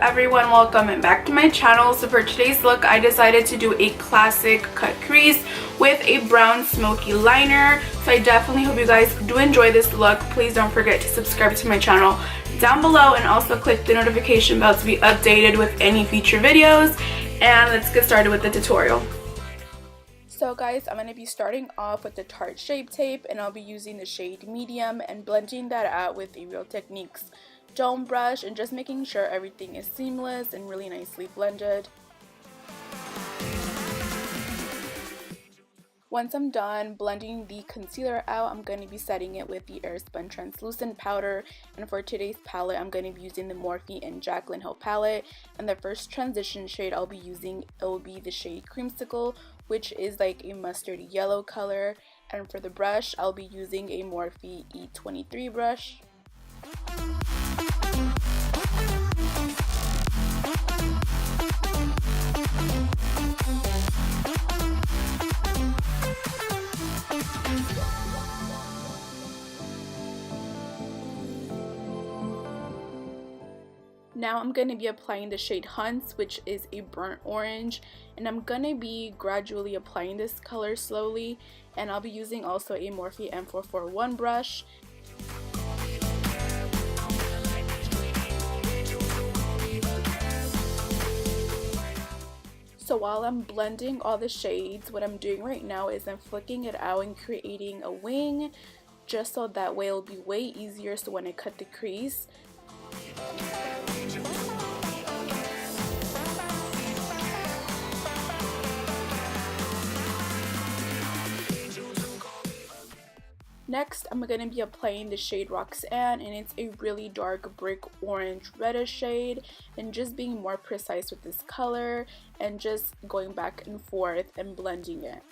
everyone, welcome back to my channel. So for today's look, I decided to do a classic cut crease with a brown smoky liner. So I definitely hope you guys do enjoy this look. Please don't forget to subscribe to my channel down below and also click the notification bell to be updated with any future videos. And let's get started with the tutorial. So guys, I'm going to be starting off with the Tarte Shape Tape, and I'll be using the shade medium and blending that out with the Real Techniques dome brush and just making sure everything is seamless and really nicely blended. Once I'm done blending the concealer out, I'm going to be setting it with the Airspun translucent powder, and for today's palette I'm going to be using the Morphe and Jaclyn Hill palette, and the first transition shade I'll be using, it will be the shade Creamsicle, which is like a mustard yellow color, and for the brush I'll be using a Morphe E23 brush. Now I'm going to be applying the shade Hunts, which is a burnt orange, and I'm going to be gradually applying this color slowly, and I'll be using also a Morphe M441 brush. So while I'm blending all the shades, what I'm doing right now is I'm flicking it out and creating a wing, just so that way it'll be way easier so when I cut the crease. Next, I'm going to be applying the shade ROXXANE, and it's a really dark brick orange reddish shade, and just being more precise with this color and just going back and forth and blending it.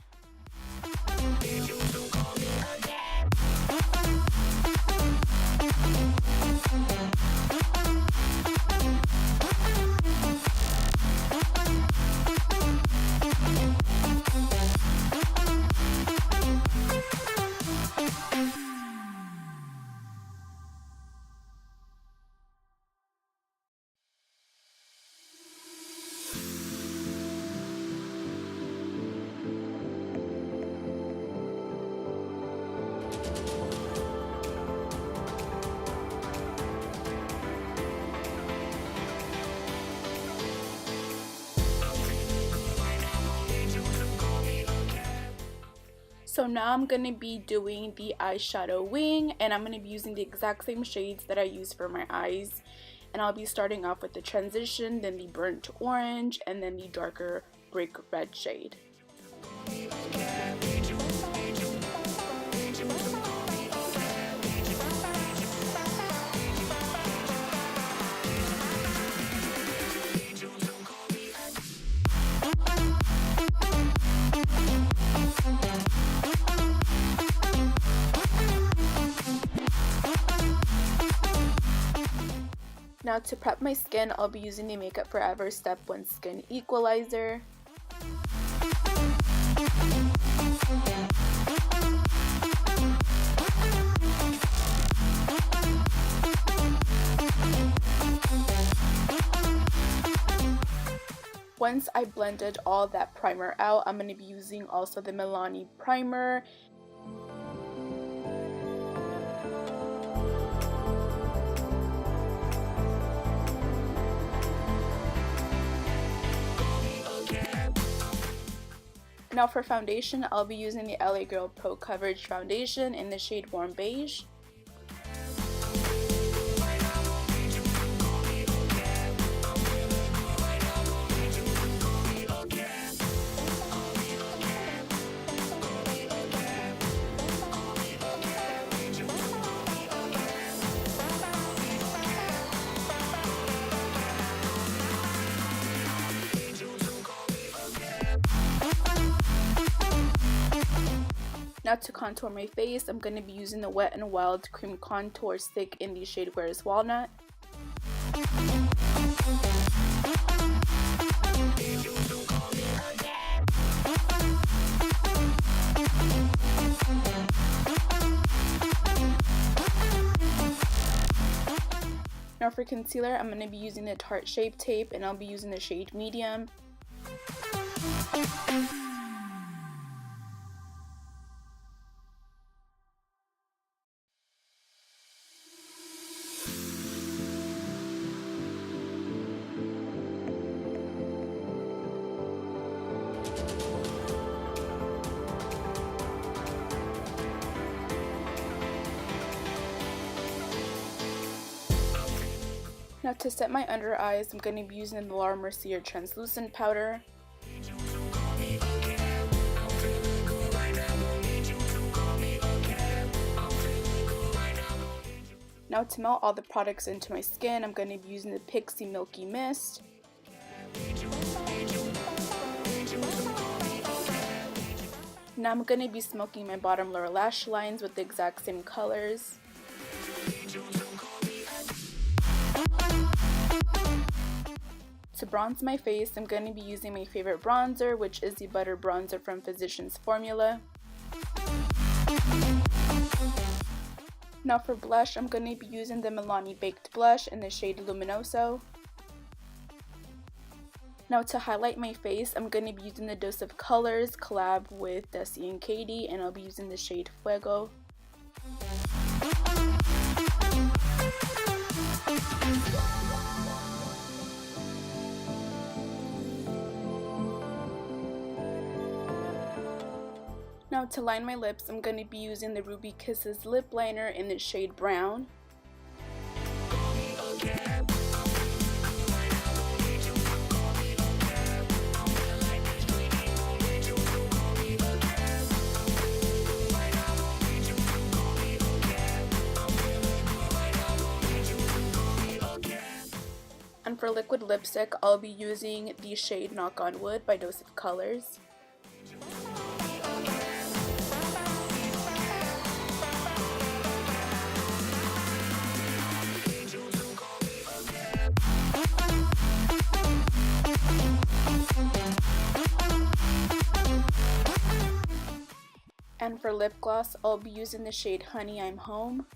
So now I'm going to be doing the eyeshadow wing, and I'm going to be using the exact same shades that I use for my eyes. And I'll be starting off with the transition, then the burnt orange, and then the darker brick red shade. Now to prep my skin, I'll be using the Makeup Forever Step 1 Skin Equalizer. Once I blended all that primer out, I'm going to be using also the Milani primer. Now for foundation, I'll be using the L.A.Girl Pro Coverage Foundation in the shade Warm Beige. Now to contour my face, I'm going to be using the Wet n Wild Cream Contour Stick in the shade Where's Walnut. Now for concealer, I'm going to be using the Tarte Shape Tape, and I'll be using the shade Medium. Now to set my under eyes, I'm going to be using the MERCIER translucent powder. Now to melt all the products into my skin, I'm going to be using the Pixi Milky Mist. Now I'm going to be smoking my bottom lower lash lines with the exact same colors. To bronze my face, I'm going to be using my favorite bronzer, which is the Butter Bronzer from Physicians Formula. Now for blush, I'm going to be using the Milani Baked Blush in the shade Luminoso. Now to highlight my face, I'm going to be using the Dose of Colors collab with Desi and Katy, and I'll be using the shade Fuego. Now to line my lips, I'm going to be using the Ruby Kisses lip liner in the shade Brown. And for liquid lipstick, I'll be using the shade Knock on Wood by Dose of Colors. And for lip gloss, I'll be using the shade Honey I'm Home.